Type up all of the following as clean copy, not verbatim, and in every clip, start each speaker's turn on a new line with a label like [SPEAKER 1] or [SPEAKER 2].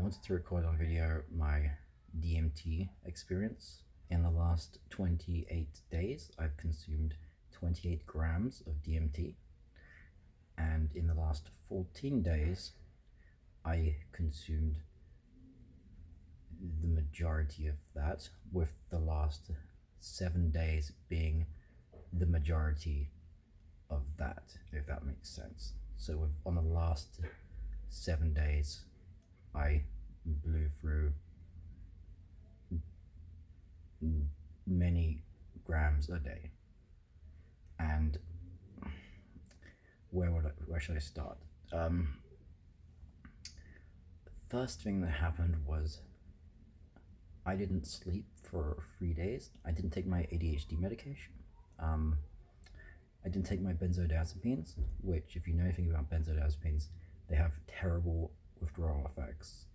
[SPEAKER 1] wanted to record on video my DMT experience. In the last 28 days, I've consumed 28 grams of DMT, and in the last 14 days, I consumed the majority of that, with the last 7 days being the majority of that, if that makes sense. So on the last 7 days, I blew through many grams a day. And where should I start? First thing that happened was I didn't sleep for 3 days. I didn't take my ADHD medication. I didn't take my benzodiazepines, which, if you know anything about benzodiazepines, they have terrible withdrawal effects.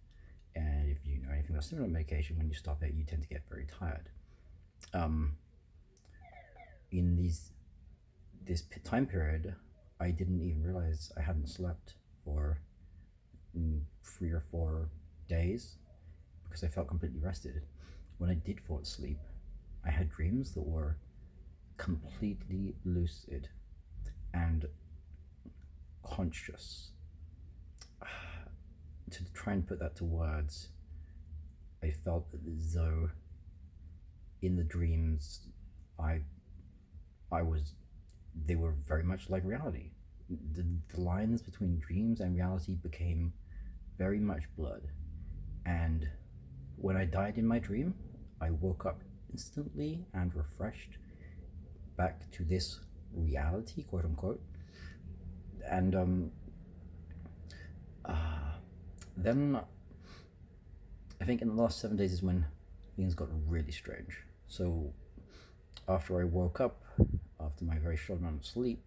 [SPEAKER 1] And if you know anything about stimulant medication, when you stop it, you tend to get very tired. In this time period, I didn't even realize I hadn't slept for 3 or 4 days because I felt completely rested. When I did fall asleep, I had dreams that were completely lucid and conscious. To try and put that to words, I felt as though in the dreams they were very much like reality. The lines between dreams and reality became very much blurred, and when I died in my dream, I woke up instantly and refreshed back to this reality, quote unquote. And then I think in the last 7 days is when things got really strange. So after I woke up, after my very short amount of sleep,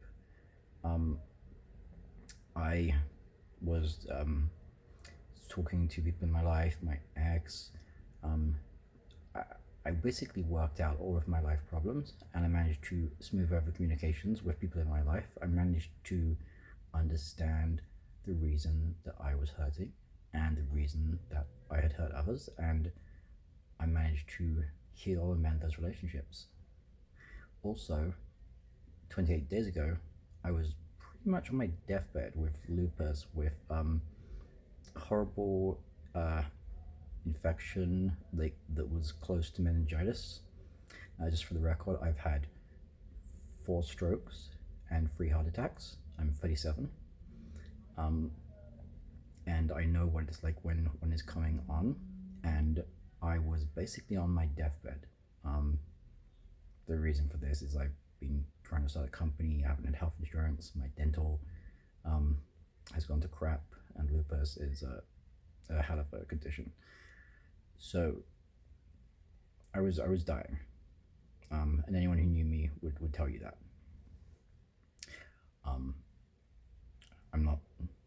[SPEAKER 1] I was talking to people in my life, my ex. I basically worked out all of my life problems, and I managed to smooth over communications with people in my life. I managed to understand the reason that I was hurting and the reason that I had hurt others, and I managed to heal and mend those relationships. Also, 28 days ago, I was pretty much on my deathbed with lupus, with horrible infection that was close to meningitis. Just for the record, I've had 4 strokes and 3 heart attacks. I'm 37. And I know what it's like when it's coming on, and I was basically on my deathbed. The reason for this is I've been trying to start a company, I haven't had health insurance, my dental has gone to crap, and lupus is a hell of a condition. So I was dying, and anyone who knew me would tell you that. I'm not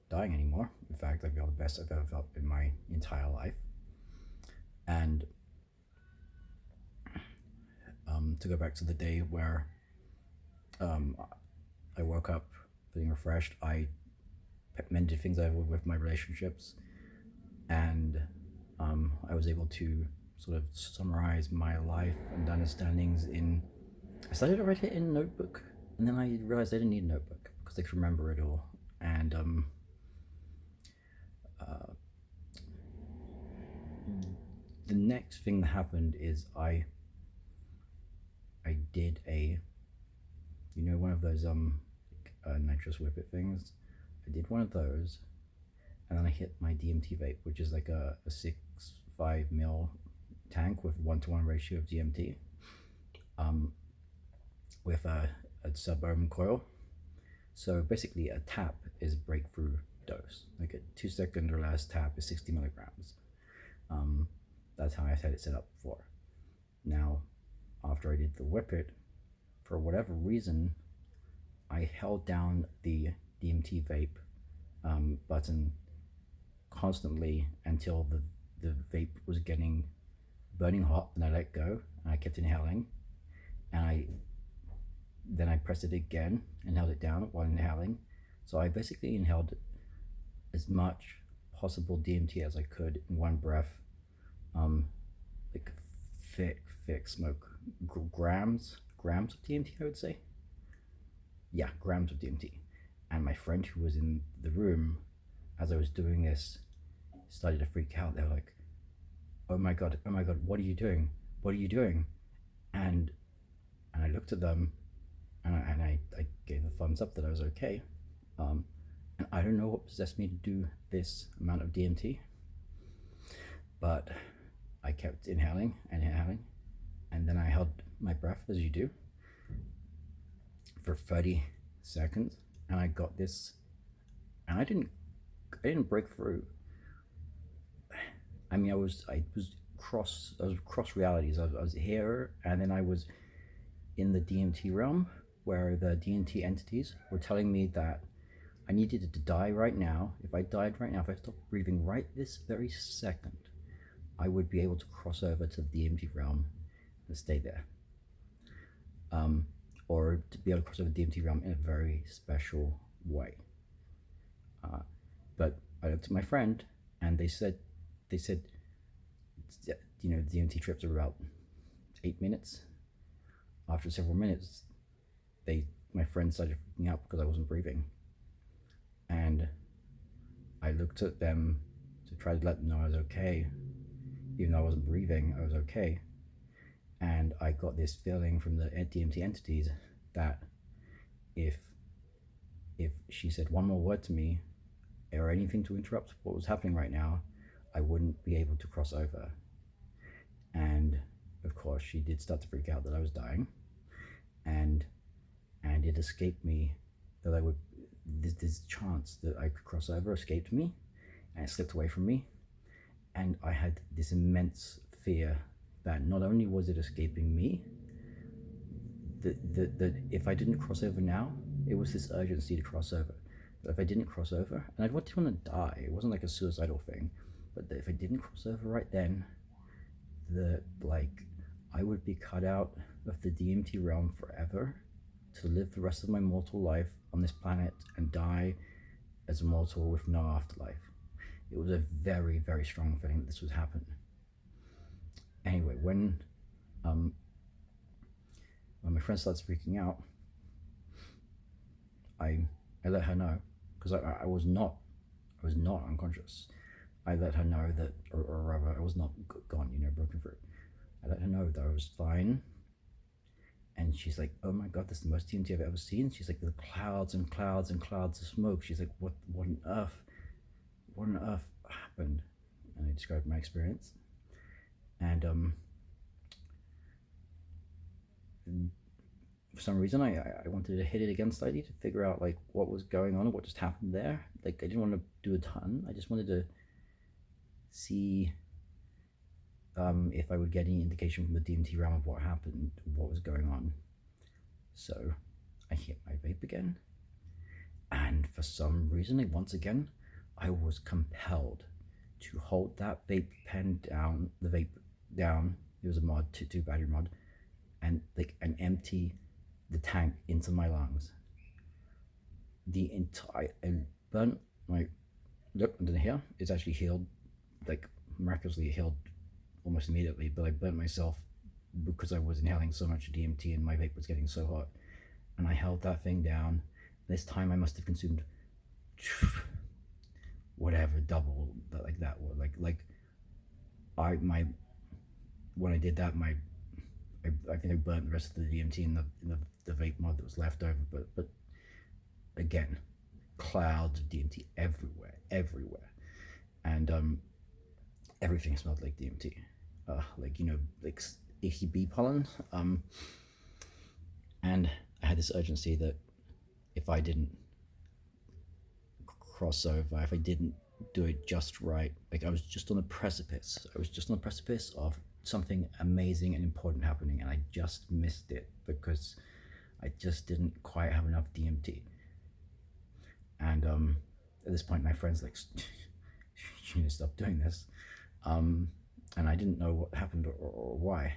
[SPEAKER 1] dying anymore. In fact, I feel the best I've ever felt in my entire life. And to go back to the day where I woke up feeling refreshed, I mended things over with my relationships, and I was able to sort of summarize my life and understandings I started to write it in a notebook, and then I realized I didn't need a notebook because I could remember it all. And the next thing that happened is I did one of those nitrous whippet things. I did one of those, and then I hit my DMT vape, which is like a 6.5 mil tank with 1-to-1 ratio of DMT, with a sub-ohm coil. So basically, a tap is a breakthrough dose. Like a 2-second or less tap is 60 milligrams. That's how I had it set up before. Now, after I did the whippet, for whatever reason, I held down the DMT vape button constantly until the vape was getting burning hot, and I let go, and I kept inhaling, and then I pressed it again and held it down while inhaling. So I basically inhaled as much possible DMT as I could in one breath. Like thick smoke, grams of DMT, I would say. Yeah, grams of DMT. And my friend who was in the room as I was doing this started to freak out. They were like, oh my god, what are you doing? What are you doing? And I looked at them, and I gave a thumbs up that I was okay. And I don't know what possessed me to do this amount of DMT, but I kept inhaling and inhaling, and then I held my breath as you do for 30 seconds, and I got this, and I didn't break through. I mean, I was cross realities. I was here, and then I was in the DMT realm, where the DMT entities were telling me that I needed to die right now. If I died right now, if I stopped breathing right this very second, I would be able to cross over to the DMT realm and stay there. Or to be able to cross over the DMT realm in a very special way. But I looked at my friend, and they said, you know, DMT trips are about 8 minutes. After several minutes, my friend started freaking out because I wasn't breathing. And I looked at them to try to let them know I was okay. Even though I wasn't breathing, I was okay. And I got this feeling from the DMT entities that if she said one more word to me or anything to interrupt what was happening right now, I wouldn't be able to cross over. And of course, she did start to freak out that I was dying, and it escaped me that I would. This chance that I could cross over escaped me, and it slipped away from me, and I had this immense fear that not only was it escaping me, that if I didn't cross over now, it was this urgency to cross over. That if I didn't cross over, and I didn't want to die, it wasn't like a suicidal thing, but that if I didn't cross over right then, that like I would be cut out of the DMT realm forever to live the rest of my mortal life on this planet and die as a mortal with no afterlife. It was a very, very strong feeling that this would happen. Anyway, when my friend starts freaking out, I let her know, because I was not unconscious. I let her know that, or rather, I was not gone, you know, broken through. I let her know that I was fine. And she's like, oh my god, this is the most DMT I've ever seen. She's like, the clouds and clouds and clouds of smoke. She's like, what on earth happened? And I described my experience. And for some reason, I wanted to hit it again slightly to figure out like what was going on and what just happened there. Like, I didn't want to do a ton. I just wanted to see if I would get any indication from the DMT realm of what happened, what was going on. So I hit my vape again, and for some reason, once again, I was compelled to hold that vape pen down, the vape down. It was a mod, two battery mod, and empty the tank into my lungs. And burnt my lip under here. It's actually healed, like miraculously healed almost immediately, but I burnt myself because I was inhaling so much DMT and my vape was getting so hot. And I held that thing down. This time I must have consumed whatever, double like that. When I did that, I think I burnt the rest of the DMT in the vape mod that was left over. But again, clouds of DMT everywhere, and everything smelled like DMT. Like, you know, like icky bee pollen. And I had this urgency that if I didn't cross over, if I didn't do it just right, like I was just on the precipice. I was just on the precipice of something amazing and important happening, and I just missed it because I just didn't quite have enough DMT. And at this point, my friend's like, you need to stop doing this. And I didn't know what happened or why.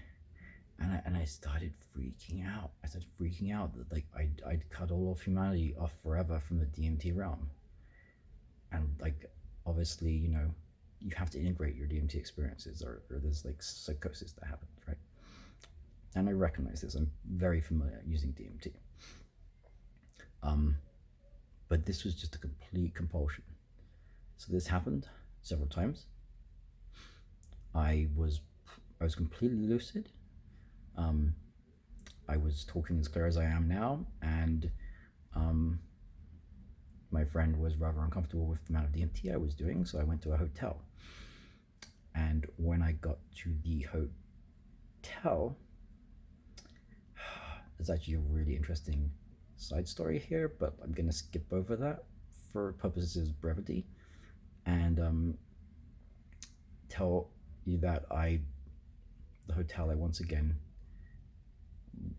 [SPEAKER 1] And I started freaking out. I started freaking out that like I'd cut all of humanity off forever from the DMT realm. And like obviously, you have to integrate your DMT experiences, or there's like psychosis that happens, right? And I recognize this. I'm very familiar using DMT. But this was just a complete compulsion. So this happened several times. I was completely lucid. I was talking as clear as I am now, and my friend was rather uncomfortable with the amount of DMT I was doing, so I went to a hotel. And when I got to the hotel, there's actually a really interesting side story here, but I'm going to skip over that for purposes of brevity, and tell you that the hotel I once again,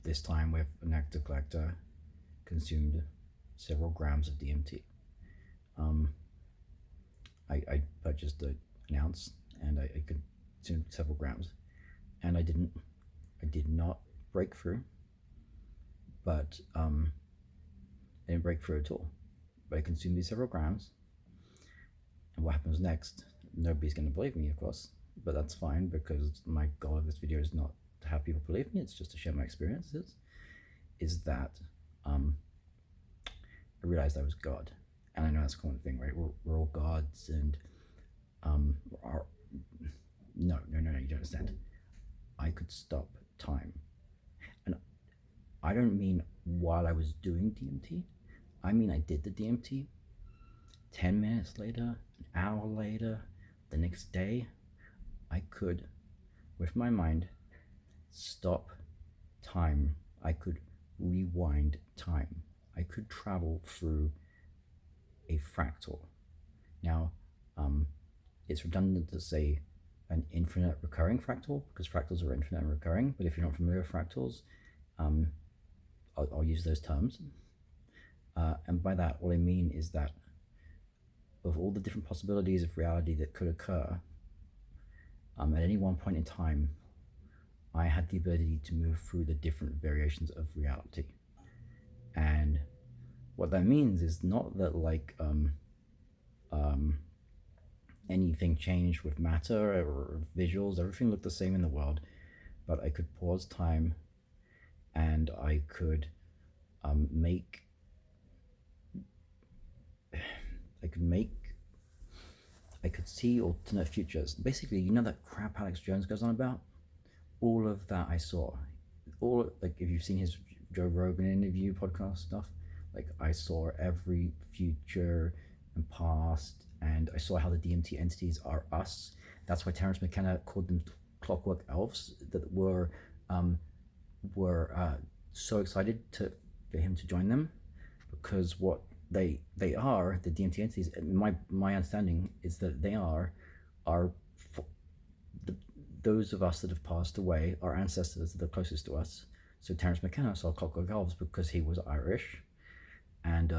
[SPEAKER 1] this time with an actor collector, consumed several grams of DMT. I purchased an ounce, and I consumed several grams, and I did not break through, but I didn't break through at all. But I consumed these several grams, and what happens next, nobody's going to believe me, of course, but that's fine, because my goal of this video is not to have people believe me, it's just to share my experiences, is that I realized I was God. And I know that's a common thing, right? We're all gods, and no, you don't understand. I could stop time. And I don't mean while I was doing DMT. I mean I did the DMT, 10 minutes later, an hour later, the next day, I could, with my mind, stop time. I could rewind time. I could travel through a fractal. Now, it's redundant to say an infinite recurring fractal, because fractals are infinite and recurring, but if you're not familiar with fractals, I'll use those terms. And by that, what I mean is that of all the different possibilities of reality that could occur, at any one point in time, I had the ability to move through the different variations of reality. And what that means is not that anything changed with matter or visuals, everything looked the same in the world, but I could pause time, and I could I could see alternate futures. Basically, that crap Alex Jones goes on about? All of that I saw. All, like, if you've seen his Joe Rogan interview podcast stuff, like, I saw every future and past, and I saw how the DMT entities are us. That's why Terence McKenna called them clockwork elves, that were so excited for him to join them, because what they are, the DMT entities, my understanding is that they are those of us that have passed away, our ancestors that are closest to us. So Terence McKenna saw clockwork elves because he was Irish, and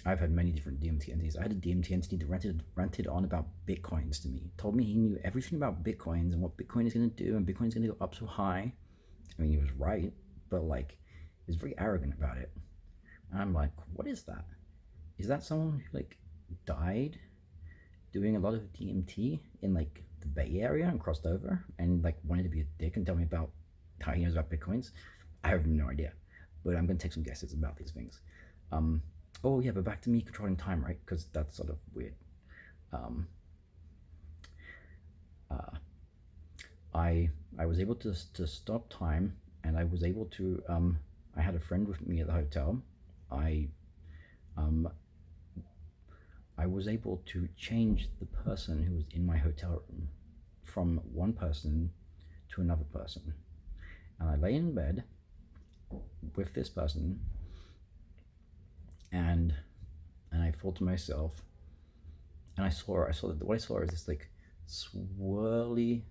[SPEAKER 1] I've had many different DMT entities. I had a DMT entity that ranted on about Bitcoins to me. Told me he knew everything about Bitcoins and what Bitcoin is going to do, and Bitcoin is going to go up so high. I mean, he was right, but like, he was very arrogant about it. And I'm like, what is that? Is that someone who like died doing a lot of DMT in like the Bay Area and crossed over and like wanted to be a dick and tell me about how he knows about Bitcoins? I have no idea, but I'm going to take some guesses about these things. Oh yeah, but back to me controlling time, right? Because that's sort of weird. I was able to stop time, and I was able to. I had a friend with me at the hotel. I was able to change the person who was in my hotel room from one person to another person, and I lay in bed with this person, and I thought to myself, and I saw that what I saw is this like swirly